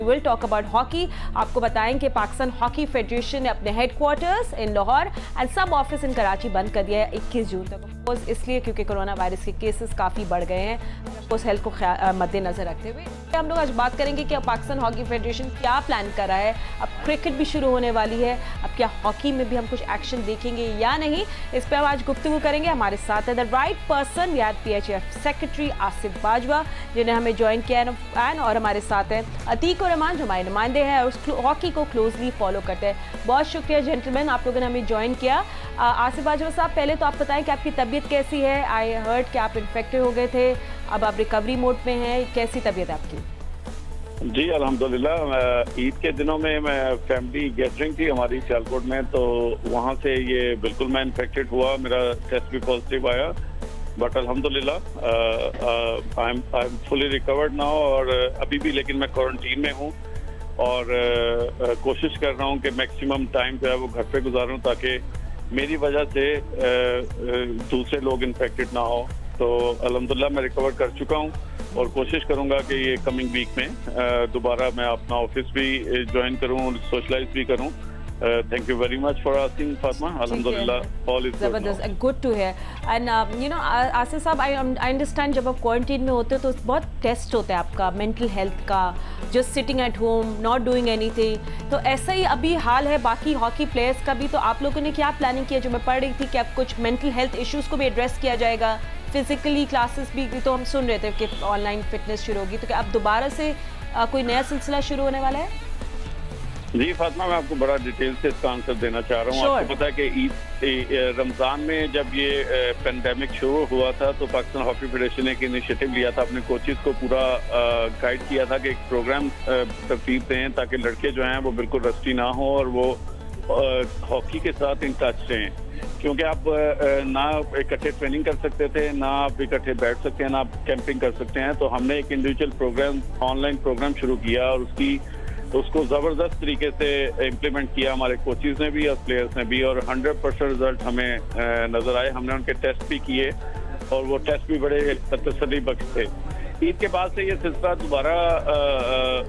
Will talk about hockey. आपको बताएं कि पाकिस्तान हॉकी फेडरेशन ने अपने हेडक्वार्टर्स इन लाहौर एंड सब ऑफिस इन कराची बंद कर दिया है 21 जून तक। ऑफकोर्स इसलिए क्योंकि कोरोना वायरस के केसेस काफ़ी बढ़ गए हैं, ऑफकोर्स हेल्थ को मद्देनजर रखते हुए हम लोग आज बात करेंगे कि पाकिस्तान हॉकी फेडरेशन क्या प्लान कर रहा है। अब क्रिकेट भी शुरू होने वाली है, अब क्या हॉकी में भी हम कुछ एक्शन देखेंगे या नहीं, इस पर हम आज गुफ्तगू करेंगे। हमारे साथ है the right person, we have PHF secretary Asif Bajwa जिन्हें हमें ज्वाइन किया है, और हमारे साथ हैं अतीक और रहमान जो हमारे नुमाइंदे हैं और हॉकी को क्लोजली फॉलो करते हैं। बहुत शुक्रिया जेंटलमैन, आप लोगों ने हमें ज्वाइन किया। आसिफ बाजवा साहब, पहले तो आप बताएं कि आपकी तबीयत कैसी है। आई हर्ड कि आप इन्फेक्टेड हो गए थे, अब आप रिकवरी मोड में हैं, कैसी तबीयत है आपकी? जी अल्हम्दुलिल्लाह, ईद के दिनों में मैं फैमिली गैदरिंग थी हमारी सियालकोट में, तो वहाँ से ये बिल्कुल मैं इन्फेक्टेड हुआ, मेरा टेस्ट भी पॉजिटिव आया, बट अल्हम्दुलिल्लाह I am fully recovered now. और अभी भी लेकिन मैं क्वारंटीन में हूँ और कोशिश कर रहा हूँ कि मैक्सिमम टाइम जो है वो घर पे गुजारूँ ताकि मेरी वजह से दूसरे लोग इन्फेक्टेड ना हो। तो अल्हम्दुलिल्लाह मैं रिकवर कर चुका हूँ और कोशिश करूंगा कि ये कमिंग वीक में दोबारा मैं अपना ऑफिस भी ज्वाइन करूं, सोशलाइज भी करूं। Thank you very much for asking Fatima. अल्हम्दुलिल्लाह ऑल इज जबरदस्त, good to hear. And you know Asif Sahab, I understand जब आप क्वारंटीन में होते हो तो बहुत टेस्ट होता है आपका मेंटल हेल्थ का, just sitting at home not doing anything. तो ऐसा ही अभी हाल है बाकी हॉकी प्लेयर्स का भी। तो आप लोगों ने क्या प्लानिंग किया? जो मैं पढ़ रही थी कि अब कुछ मेंटल हेल्थ इश्यूज को भी एड्रेस किया जाएगा, फिजिकली क्लासेस भी तो हम सुन रहे थे कि ऑनलाइन फिटनेस शुरू होगी। तो क्या अब दोबारा से कोई नया सिलसिला शुरू होने वाला है? जी फातिमा, मैं आपको बड़ा डिटेल से इसका आंसर देना चाह रहा हूँ। आपको पता है कि ईद रमज़ान में जब ये पेंडेमिक शुरू हुआ था तो पाकिस्तान हॉकी फेडरेशन ने एक इनिशिएटिव लिया था, अपने कोचेस को पूरा गाइड किया था कि एक प्रोग्राम तरतीब दें ताकि लड़के जो हैं वो बिल्कुल रस्टी ना हो और वो हॉकी के साथ इन टच रहें, क्योंकि आप ना इकट्ठे ट्रेनिंग कर सकते थे, ना आप इकट्ठे बैठ सकते हैं, ना आप कैंपिंग कर सकते हैं। तो हमने एक इंडिविजुअल प्रोग्राम, ऑनलाइन प्रोग्राम शुरू किया और उसको ज़बरदस्त तरीके से इम्प्लीमेंट किया हमारे कोचेस ने भी और प्लेयर्स ने भी, और 100% रिजल्ट हमें नज़र आए। हमने उनके टेस्ट भी किए और वो टेस्ट भी बड़े तसल्ली बख्श थे। ईद के बाद से ये सिलसिला दोबारा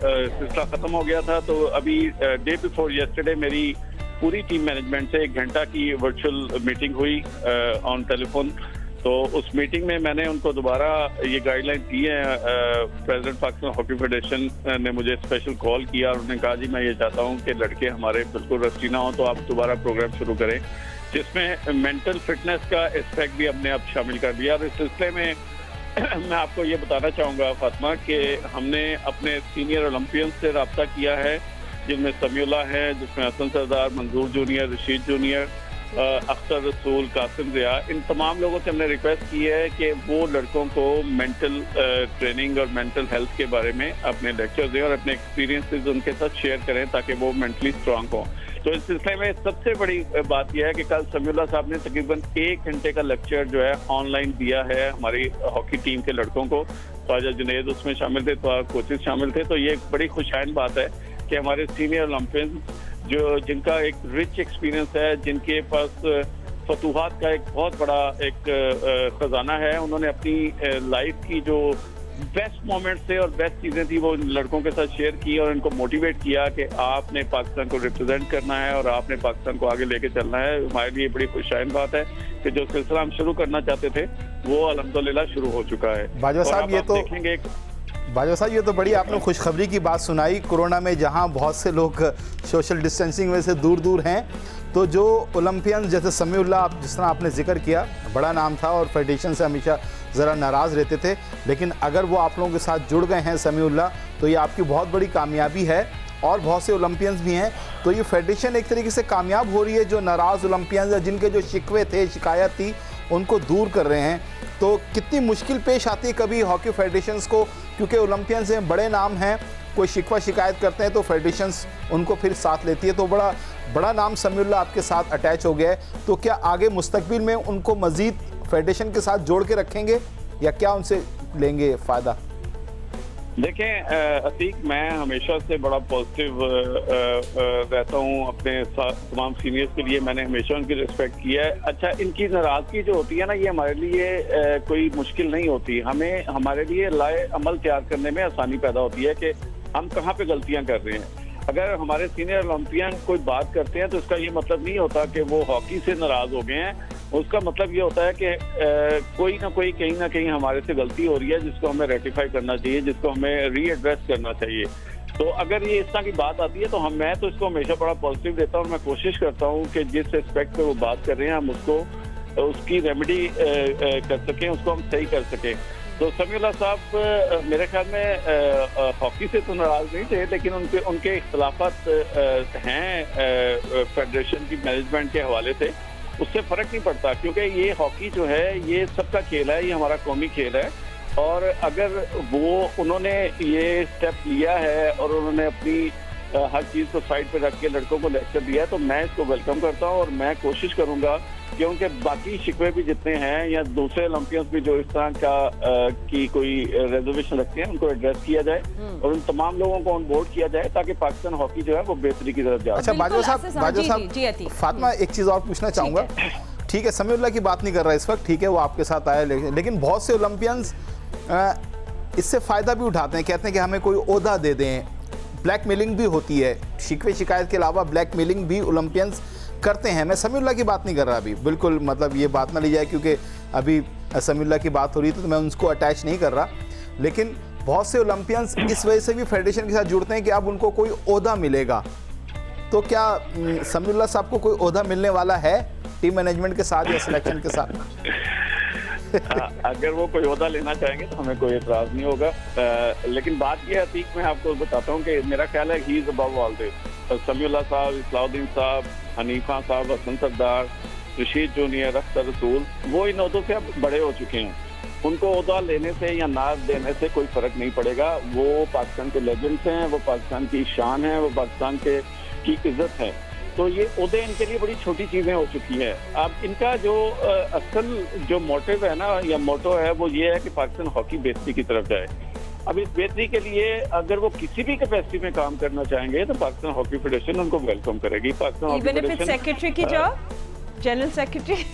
सिलसिला ख़त्म हो गया था। तो अभी डे बिफोर यस्टरडे मेरी पूरी टीम मैनेजमेंट से 1 घंटा की वर्चुअल मीटिंग हुई ऑन टेलीफोन। तो उस मीटिंग में मैंने उनको दोबारा ये गाइडलाइन दी है। प्रेसिडेंट पाकिस्तान हॉकी फेडरेशन ने मुझे स्पेशल कॉल किया और उन्होंने कहा जी मैं ये चाहता हूँ कि लड़के हमारे बिल्कुल रस्टी ना हो, तो आप दोबारा प्रोग्राम शुरू करें, जिसमें मेंटल फिटनेस का एस्पेक्ट भी हमने अब शामिल कर दिया। और इस सिलसिले में मैं आपको ये बताना चाहूँगा फातिमा कि हमने अपने सीनियर ओलंपियंस से रब्ता किया है, जिनमें समीउल्लाह है, जिसमें हसन सरदार, मंजूर जूनियर, रशीद जूनियर, अख्तर रसूल, कासिम ज़िया, इन तमाम लोगों से हमने रिक्वेस्ट की है कि वो लड़कों को मेंटल ट्रेनिंग और मेंटल हेल्थ के बारे में अपने लेक्चर दें और अपने एक्सपीरियंसेस उनके साथ शेयर करें ताकि वो मेंटली स्ट्रांग हों। तो इस सिलसिले में सबसे बड़ी बात यह है कि कल समीउल्लाह साहब ने तकरीबन 1 घंटे का लेक्चर जो है ऑनलाइन दिया है हमारी हॉकी टीम के लड़कों को। ख्वाजा जुनैद उसमें शामिल थे, तो कोचेस शामिल थे। तो ये एक बड़ी खुशहाल बात है कि हमारे सीनियर ओलंपियंस जिनका एक रिच एक्सपीरियंस है, जिनके पास फतूहात का एक बहुत बड़ा एक खजाना है, उन्होंने अपनी लाइफ की जो बेस्ट मोमेंट्स थे और बेस्ट चीज़ें थी वो लड़कों के साथ शेयर की और इनको मोटिवेट किया कि आपने पाकिस्तान को रिप्रेजेंट करना है और आपने पाकिस्तान को आगे लेके चलना है। हमारे लिए बड़ी खुशहाल बात है कि जो सिलसिला हम शुरू करना चाहते थे वो अल्हम्दुलिल्लाह शुरू हो चुका है। बाजवा साहब, ये तो बड़ी आपने खुशखबरी की बात सुनाई। कोरोना में जहां बहुत से लोग सोशल डिस्टेंसिंग में से दूर दूर हैं, तो जो ओलंपियन जैसे समीउल्लाह, जिस तरह आपने जिक्र किया, बड़ा नाम था और फेडरेशन से हमेशा ज़रा नाराज़ रहते थे, लेकिन अगर वो आप लोगों के साथ जुड़ गए हैं समीउल्लाह, तो ये आपकी बहुत बड़ी कामयाबी है। और बहुत से ओलंपियंस भी हैं, तो ये फेडरेशन एक तरीके से कामयाब हो रही है। जो नाराज़ ओलंपियंस या जिनके जो शिकवे थे, शिकायत थी, उनको दूर कर रहे हैं। तो कितनी मुश्किल पेश आती है कभी हॉकी फेडरेशंस को, क्योंकि ओलंपियंस हैं, बड़े नाम हैं, कोई शिकवा शिकायत करते हैं तो फेडरेशंस उनको फिर साथ लेती है। तो बड़ा नाम समीउल्लाह आपके साथ अटैच हो गया है, तो क्या आगे मुस्तकबिल में उनको मज़ीद फेडरेशन के साथ जोड़ के रखेंगे या क्या उनसे लेंगे फ़ायदा? देखें अतीक, मैं हमेशा से बड़ा पॉजिटिव रहता हूँ अपने तमाम सीनियर्स के लिए। मैंने हमेशा उनकी रिस्पेक्ट किया है। अच्छा, इनकी नाराज़गी जो होती है ना, ये हमारे लिए कोई मुश्किल नहीं होती। हमें हमारे लिए लाए अमल तैयार करने में आसानी पैदा होती है कि हम कहाँ पे गलतियां कर रहे हैं। अगर हमारे सीनियर ओलंपियन कोई बात करते हैं तो इसका ये मतलब नहीं होता कि वो हॉकी से नाराज हो गए हैं। उसका मतलब ये होता है कि कोई ना कोई कहीं ना कहीं हमारे से गलती हो रही है जिसको हमें रेक्टिफाई करना चाहिए, जिसको हमें रीएड्रेस करना चाहिए। तो अगर ये इस तरह की बात आती है तो मैं तो इसको हमेशा बड़ा पॉजिटिव देता हूँ और मैं कोशिश करता हूँ कि जिस एस्पेक्ट पे वो बात कर रहे हैं हम उसकी रेमेडी कर सकें, उसको हम सही कर सकें। तो समीउल्लाह साहब मेरे ख्याल में हॉकी से तो नाराज नहीं थे, लेकिन उनके इख्तलाफात हैं फेडरेशन की मैनेजमेंट के हवाले से। उससे फर्क नहीं पड़ता, क्योंकि ये हॉकी जो है ये सबका खेल है, ये हमारा कौमी खेल है। और अगर उन्होंने ये स्टेप लिया है और उन्होंने अपनी हर चीज़ को साइड पे रख के लड़कों को लेक्चर दिया, तो मैं इसको वेलकम करता हूँ और मैं कोशिश करूँगा कि उनके बाकी शिकवे भी जितने हैं या दूसरे ओलंपियंस भी जो इस तरह की कोई रिजर्वेशन रखते हैं उनको एड्रेस किया जाए और उन तमाम लोगों को ऑन बोर्ड किया जाए ताकि पाकिस्तान हॉकी जो है वो बेहतरी की तरफ जाए। अच्छा बाजवा साहब, फातिमा एक चीज़ और पूछना चाहूँगा। ठीक है, समीउल्लाह की बात नहीं कर रहा इस वक्त, ठीक है, वो आपके साथ आया, लेकिन बहुत से ओलंपियंस इससे फ़ायदा भी उठाते हैं, कहते हैं कि हमें कोई ओहदा दे दें। ब्लैकमेलिंग भी होती है, शिकवे शिकायत के अलावा ब्लैकमेलिंग भी ओलंपियंस करते हैं। मैं समीउल्लाह की बात नहीं कर रहा अभी, बिल्कुल मतलब ये बात ना ली जाए क्योंकि अभी समीउल्लाह की बात हो रही थी तो मैं उसको अटैच नहीं कर रहा, लेकिन बहुत से ओलंपियंस इस वजह से भी फेडरेशन के साथ जुड़ते हैं कि अब उनको कोई ओहदा मिलेगा। तो क्या समीउल्लाह साहब को कोई ओहदा मिलने वाला है टीम मैनेजमेंट के साथ या सिलेक्शन के साथ? अगर वो कोई ओहदा लेना चाहेंगे तो हमें कोई एतराज नहीं होगा, लेकिन बात यह अतीक मैं आपको बताता हूँ कि मेरा ख्याल है he is above all this. Samiullah साहब, इस्लाउद्दीन साहब, हनीफा साहब, हसन सरदार, रशीद जूनियर, अख्तर रसूल, वो इन ओहदों से अब बड़े हो चुके हैं। उनको ओहदा लेने से या ना देने से कोई फर्क नहीं पड़ेगा। वो पाकिस्तान के लेजेंड्स हैं, वो पाकिस्तान की शान है, वो पाकिस्तान की इज्जत है। तो ये ओहदे इनके लिए बड़ी छोटी चीज़ें हो चुकी हैं। अब इनका जो असल जो मोटिव है ना या मोटो है वो ये है कि पाकिस्तान हॉकी बेहतरी की तरफ जाए। अब इस बेहतरी के लिए अगर वो किसी भी कैपेसिटी में काम करना चाहेंगे तो पाकिस्तान हॉकी फेडरेशन उनको वेलकम करेगी। पाकिस्तान हॉकी फेडरेशन सेक्रेटरी की जॉब, जनरल सेक्रेटरी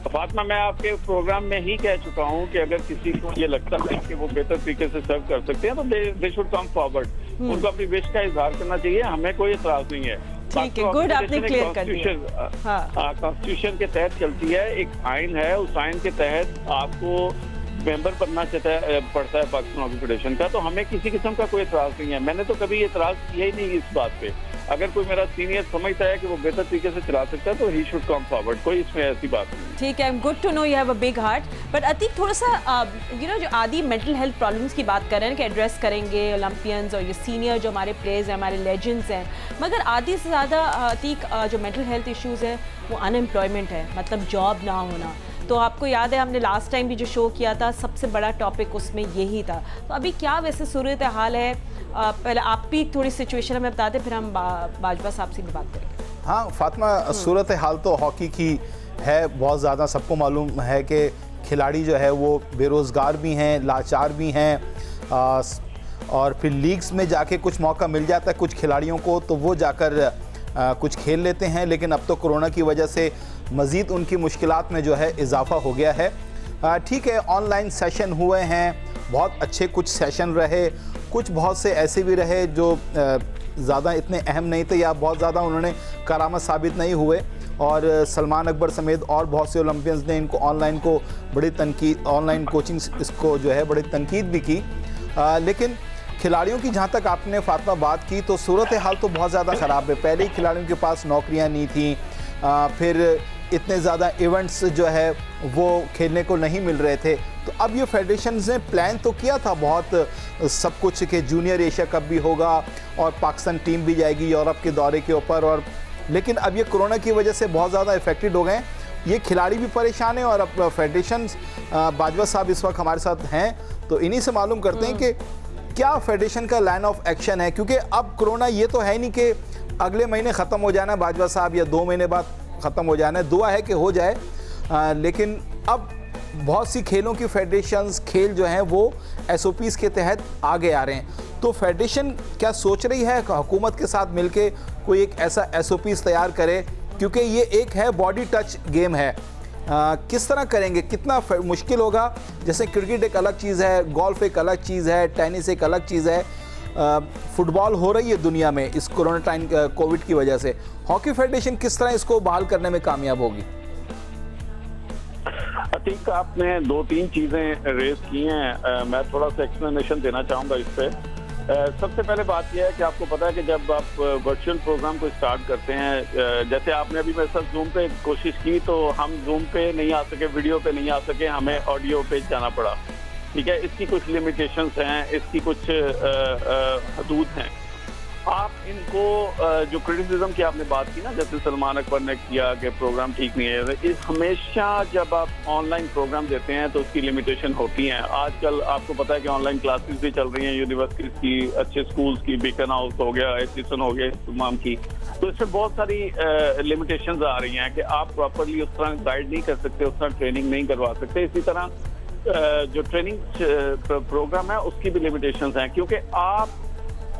फातिमा, मैं आपके प्रोग्राम में ही कह चुका हूँ कि अगर किसी को ये लगता है कि वो बेहतर तरीके से सर्व कर सकते हैं तो दे शुड कम फॉरवर्ड। उनको अपनी विश का इजहार करना चाहिए, हमें कोई एतराज नहीं है। ठीक है, गुड, आपने क्लियर कर दिया। कॉन्स्टिट्यूशन के तहत चलती है, एक आइन है, उस आइन के तहत आपको मेंबर बनना पड़ता है पाकिस्तान हॉकी फेडरेशन का। तो हमें किसी किस्म का कोई एतराज नहीं है। मैंने तो कभी एतराज किया ही नहीं इस बात पे। अगर कोई मेरा सीनियर समझता है कि वो बेहतर तरीके से चला सकता है तो ही शुड कम फॉरवर्ड, कोई इसमें ऐसी बात नहीं। ठीक है, good to know you have a big heart. But Atiq थोड़ा सा जो आदि मेंटल हेल्थ प्रॉब्लम्स की बात कर रहे हैं कि एड्रेस करेंगे ओलंपियंस और ये सीनियर जो हमारे प्लेयर्स हैं, हमारे लेजेंड्स हैं, मगर आदि से ज़्यादा अतीक जो मेंटल हेल्थ इश्यूज़ है वो अनएम्प्लॉयमेंट है, मतलब जॉब ना होना। तो आपको याद है हमने लास्ट टाइम भी जो शो किया था सबसे बड़ा टॉपिक उसमें यही था। तो अभी क्या वैसे सूरत हाल है? पहले आप भी थोड़ी सिचुएशन हमें बता दें, फिर हम बाजवा साहब से भी बात करेंगे। हाँ फातिमा, सूरत हाल तो हॉकी की है बहुत ज़्यादा। सबको मालूम है कि खिलाड़ी जो है वो बेरोज़गार भी हैं, लाचार भी हैं, और फिर लीग्स में जाके कुछ मौका मिल जाता है कुछ खिलाड़ियों को तो वो जाकर कुछ खेल लेते हैं। लेकिन अब तो कोरोना की वजह से मज़ीद उनकी मुश्किलात में जो है इजाफ़ा हो गया है। ठीक है, ऑनलाइन सेशन हुए हैं, बहुत अच्छे कुछ सेशन रहे, कुछ बहुत से ऐसे भी रहे जो ज़्यादा इतने अहम नहीं थे या बहुत ज़्यादा उन्होंने करामत साबित नहीं हुए। और सलमान अकबर समेत और बहुत से ओलंपियंस ने इनको ऑनलाइन को बड़ी तनकीद, ऑनलाइन कोचिंग इसको जो है बड़ी तनकीद भी की। लेकिन खिलाड़ियों की जहाँ तक आपने फातिमा बात की तो सूरत हाल तो बहुत ज़्यादा ख़राब है। पहले ही खिलाड़ियों के पास नौकरियाँ नहीं थी, फिर इतने ज़्यादा इवेंट्स जो है वो खेलने को नहीं मिल रहे थे। तो अब ये फेडरेशन ने प्लान तो किया था बहुत सब कुछ कि जूनियर एशिया कप भी होगा और पाकिस्तान टीम भी जाएगी यूरोप के दौरे के ऊपर, और लेकिन अब ये कोरोना की वजह से बहुत ज़्यादा इफेक्टेड हो गए। ये खिलाड़ी भी परेशान हैं और अब फेडरेशन, बाजवा साहब इस वक्त हमारे साथ हैं तो इन्हीं से मालूम करते हैं कि क्या फेडरेशन का लाइन ऑफ एक्शन है। क्योंकि अब कोरोना ये तो है नहीं कि अगले महीने ख़त्म हो जाना है बाजवा साहब, या 2 महीने बाद ख़त्म हो जाना है, दुआ है कि हो जाए। लेकिन अब बहुत सी खेलों की फेडरेशंस, खेल जो हैं वो SOPs के तहत आगे आ रहे हैं। तो फेडरेशन क्या सोच रही है हुकूमत के साथ मिलके कोई एक ऐसा SOPs तैयार करे, क्योंकि ये एक है बॉडी टच गेम है। किस तरह करेंगे, कितना मुश्किल होगा। जैसे क्रिकेट एक अलग चीज़ है, गोल्फ एक अलग चीज़ है, टेनिस एक अलग चीज़ है, फुटबॉल हो रही है दुनिया में इस कोरोना टाइम कोविड की वजह से, हॉकी फेडरेशन किस तरह इसको बहाल करने में कामयाब होगी? अतीक, आपने 2-3 चीजें रेज की हैं, मैं थोड़ा सा एक्सप्लेनेशन देना चाहूंगा इस पे। सबसे पहले बात यह है कि आपको पता है कि जब आप वर्चुअल प्रोग्राम को स्टार्ट करते हैं, जैसे आपने अभी मेरे साथ जूम पे कोशिश की, तो हम जूम पे नहीं आ सके, वीडियो पे नहीं आ सके, हमें ऑडियो पे जाना पड़ा। ठीक है, इसकी कुछ लिमिटेशंस हैं, इसकी कुछ हदूद हैं। आप इनको जो क्रिटिसिज्म की आपने बात की ना, जैसे सलमान अकबर ने किया कि प्रोग्राम ठीक नहीं है, इस हमेशा जब आप ऑनलाइन प्रोग्राम देते हैं तो उसकी लिमिटेशन होती हैं। आजकल आपको पता है कि ऑनलाइन क्लासेस भी चल रही हैं यूनिवर्सिटीज की, अच्छे स्कूल्स की, बीकन हाउस हो गया, एचईसन हो गया, तमाम की। तो इसमें बहुत सारी लिमिटेशंस आ रही हैं कि आप प्रॉपरली उस तरह गाइड नहीं कर सकते, उस तरह ट्रेनिंग नहीं करवा सकते। इसी तरह जो ट्रेनिंग प्रोग्राम है उसकी भी लिमिटेशंस हैं, क्योंकि आप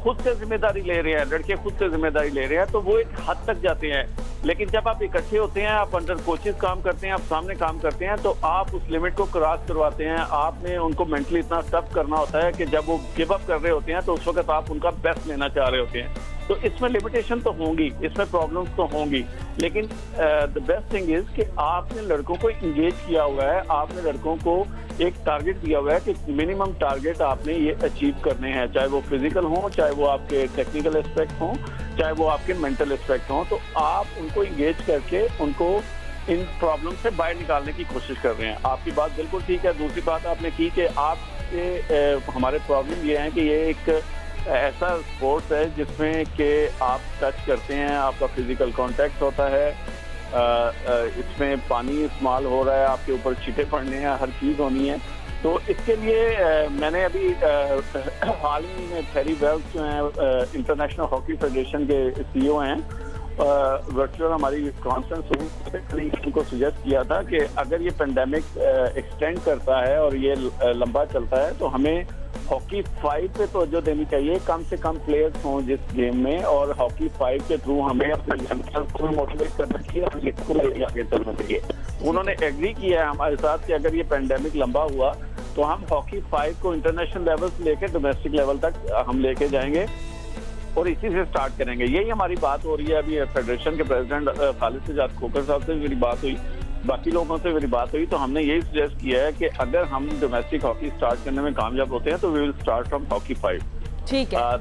खुद से जिम्मेदारी ले रहे हैं, लड़के खुद से जिम्मेदारी ले रहे हैं, तो वो एक हद तक जाते हैं। लेकिन जब आप इकट्ठे होते हैं, आप अंडर कोचेस काम करते हैं, आप सामने काम करते हैं, तो आप उस लिमिट को क्रॉस करवाते हैं। आपने उनको मेंटली इतना टफ करना होता है कि जब वो गिव अप कर रहे होते हैं तो उस वक्त आप उनका बेस्ट लेना चाह रहे होते हैं। तो इसमें लिमिटेशन तो होंगी, इसमें प्रॉब्लम्स तो होंगी, लेकिन द बेस्ट थिंग इज कि आपने लड़कों को इंगेज किया हुआ है, आपने लड़कों को एक टारगेट दिया हुआ है कि मिनिमम टारगेट आपने ये अचीव करने हैं, चाहे वो फिजिकल हो, चाहे वो आपके टेक्निकल एस्पेक्ट हों, चाहे वो आपके मेंटल एस्पेक्ट हों। तो आप उनको इंगेज करके उनको इन प्रॉब्लम से बाहर निकालने की कोशिश कर रहे हैं। आपकी बात बिल्कुल ठीक है। दूसरी बात आपने की कि आपके हमारे प्रॉब्लम ये है कि ये एक ऐसा स्पोर्ट्स है जिसमें कि आप टच करते हैं, आपका फिजिकल कांटेक्ट होता है, इसमें पानी इस्तेमाल हो रहा है, आपके ऊपर छींटे पड़ने हैं, हर चीज़ होनी है। तो इसके लिए मैंने अभी हाल ही में थेरी वेल्स जो हैं इंटरनेशनल हॉकी फेडरेशन के सीईओ हैं, वर्चुअल हमारी कॉन्फ्रेंस हुई, उनको सजेस्ट किया था कि अगर ये पेंडेमिक एक्सटेंड करता है और ये लंबा चलता है तो हमें हॉकी 5 पे तवज्जो देनी चाहिए। कम से कम प्लेयर्स हों जिस गेम में, और हॉकी 5 के थ्रू हमें अपने यंगस्टर्स को मोटिवेट करना चाहिए और इसको लेके आगे चलना चाहिए। उन्होंने एग्री किया है हमारे साथ कि अगर ये पेंडेमिक लंबा हुआ तो हम हॉकी 5 को इंटरनेशनल लेवल से लेकर डोमेस्टिक लेवल तक हम लेके जाएंगे और इसी से स्टार्ट करेंगे। यही हमारी बात हो रही है। अभी फेडरेशन के प्रेसिडेंट खालिद सजाद खोखर साहब से मेरी बात हुई, बाकी लोगों से मेरी बात हुई, तो हमने यही सजेस्ट किया है कि अगर हम डोमेस्टिक हॉकी स्टार्ट करने में कामयाब होते हैं तो we will start from hockey 5। ठीक है।